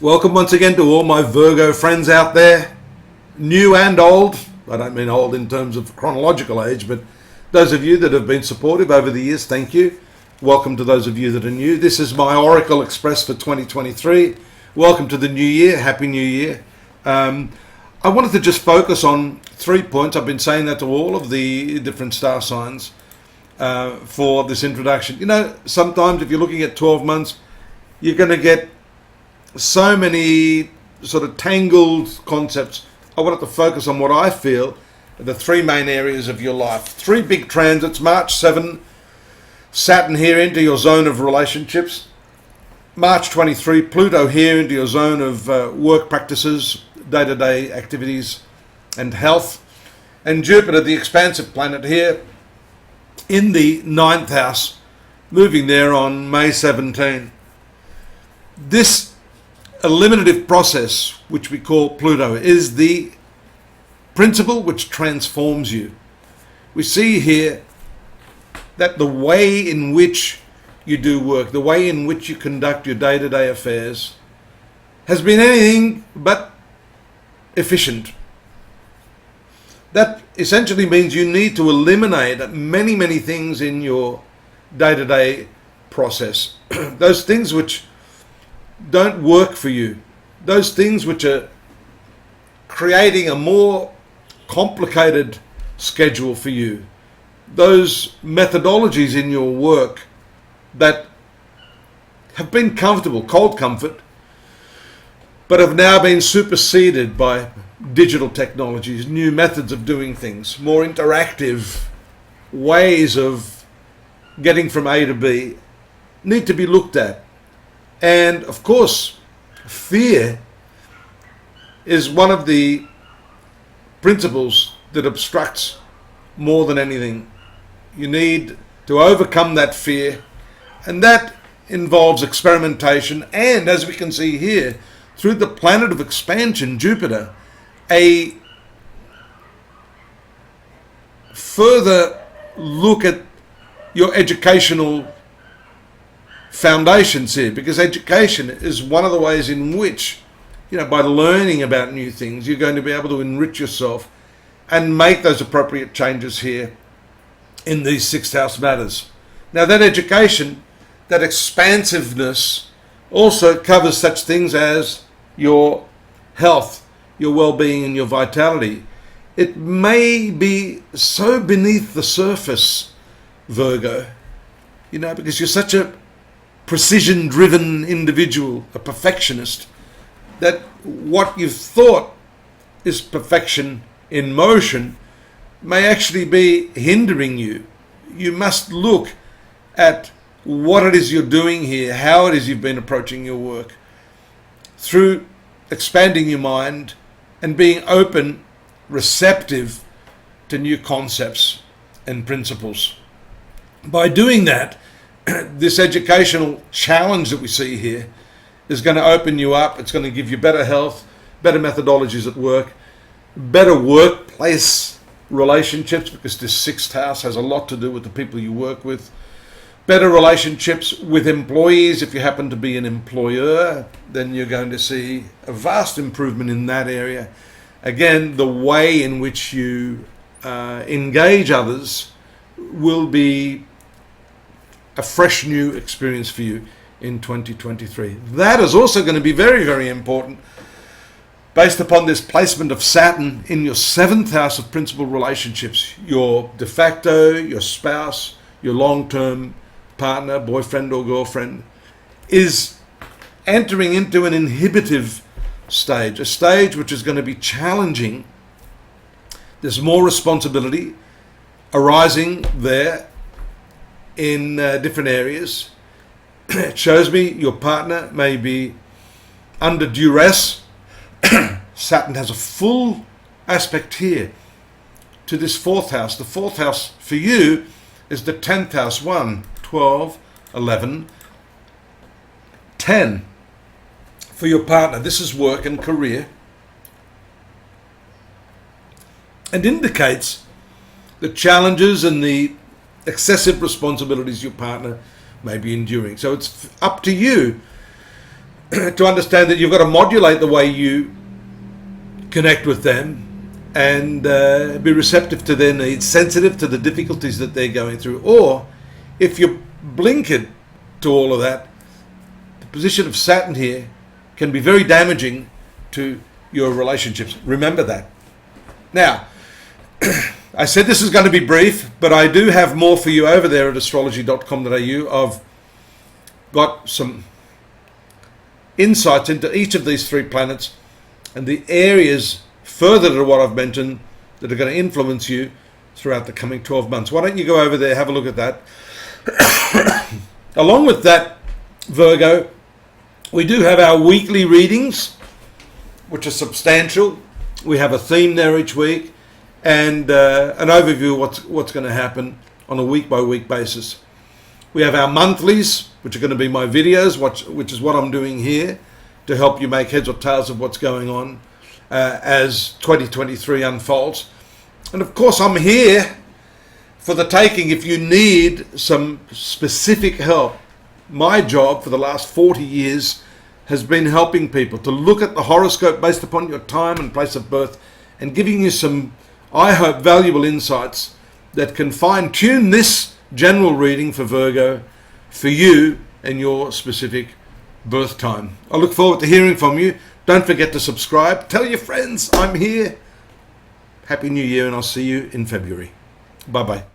Welcome once again to all my Virgo friends out there, new and old. I don't mean old in terms of chronological age, but those of you that have been supportive over the years, thank you. Welcome to those of you that are new. This is my Oracle Express for 2023. Welcome to the new year. Happy New Year. I wanted to just focus on 3 points. I've been saying that to all of the different star signs for this introduction. You know, sometimes if you're looking at 12 months, you're going to get so many sort of tangled concepts. I wanted to focus on what I feel are the three main areas of your life. Three big transits. March 7, Saturn here into your zone of relationships. March 23, Pluto here into your zone of work practices, day-to-day activities and health. And Jupiter, the expansive planet, here in the 9th house, moving there on May 17. This eliminative process, which we call Pluto, is the principle which transforms you. We see here that the way in which you do work, the way in which you conduct your day-to-day affairs, has been anything but efficient. That essentially means you need to eliminate many things in your day-to-day process. Those things which don't work for you, those things which are creating a more complicated schedule for you, those methodologies in your work that have been comfortable, cold comfort, but have now been superseded by digital technologies, new methods of doing things, more interactive ways of getting from A to B, need to be looked at. And of course, fear is one of the principles that obstructs more than anything. You need to overcome that fear, and that involves experimentation, and as we can see here, through the planet of expansion, Jupiter, a further look at your educational foundations here, because education is one of the ways in which, you know, by learning about new things, you're going to be able to enrich yourself and make those appropriate changes here in these sixth house matters. Now, that education, that expansiveness, also covers such things as your health, your well-being and your vitality. It may be so beneath the surface, Virgo, you know, because you're such a precision-driven individual, a perfectionist, that what you've thought is perfection in motion may actually be hindering you. You must look at what it is you're doing here, how it is you've been approaching your work, through expanding your mind and being open, receptive to new concepts and principles. By doing that, this educational challenge that we see here is going to open you up. It's going to give you better health, better methodologies at work, better workplace relationships, because this sixth house has a lot to do with the people you work with, better relationships with employees. If you happen to be an employer, then you're going to see a vast improvement in that area. Again, the way in which you engage others will be a fresh new experience for you in 2023. That is also going to be very important based upon this placement of Saturn in your 7th house of principal relationships. Your de facto, your spouse, your long-term partner, boyfriend or girlfriend, is entering into an inhibitive stage, a stage which is going to be challenging. There's more responsibility arising there in different areas. It shows me your partner may be under duress. Saturn has a full aspect here to this 4th house. The 4th house for you is the 10th house. 1, 12, 11, 10. For your partner, this is work and career, and indicates the challenges and the excessive responsibilities your partner may be enduring. So it's up to you to understand that you've got to modulate the way you connect with them and be receptive to their needs, sensitive to the difficulties that they're going through. Or if you're blinkered to all of that, the position of Saturn here can be very damaging to your relationships. Remember that. Now, I said this is going to be brief, but I do have more for you over there at astrology.com.au. I've got some insights into each of these 3 planets and the areas further to what I've mentioned that are going to influence you throughout the coming 12 months. Why don't you go over there, have a look at that. Along with that, Virgo, we do have our weekly readings, which are substantial. We have a theme there each week and an overview of what's going to happen on a week-by-week basis. We have our monthlies, which are going to be my videos, which is what I'm doing here to help you make heads or tails of what's going on as 2023 unfolds. And of course, I'm here for the taking if you need some specific help. My job for the last 40 years has been helping people to look at the horoscope based upon your time and place of birth and giving you some, I hope, valuable insights that can fine-tune this general reading for Virgo for you and your specific birth time. I look forward to hearing from you. Don't forget to subscribe. Tell your friends I'm here. Happy New Year, and I'll see you in February. Bye-bye.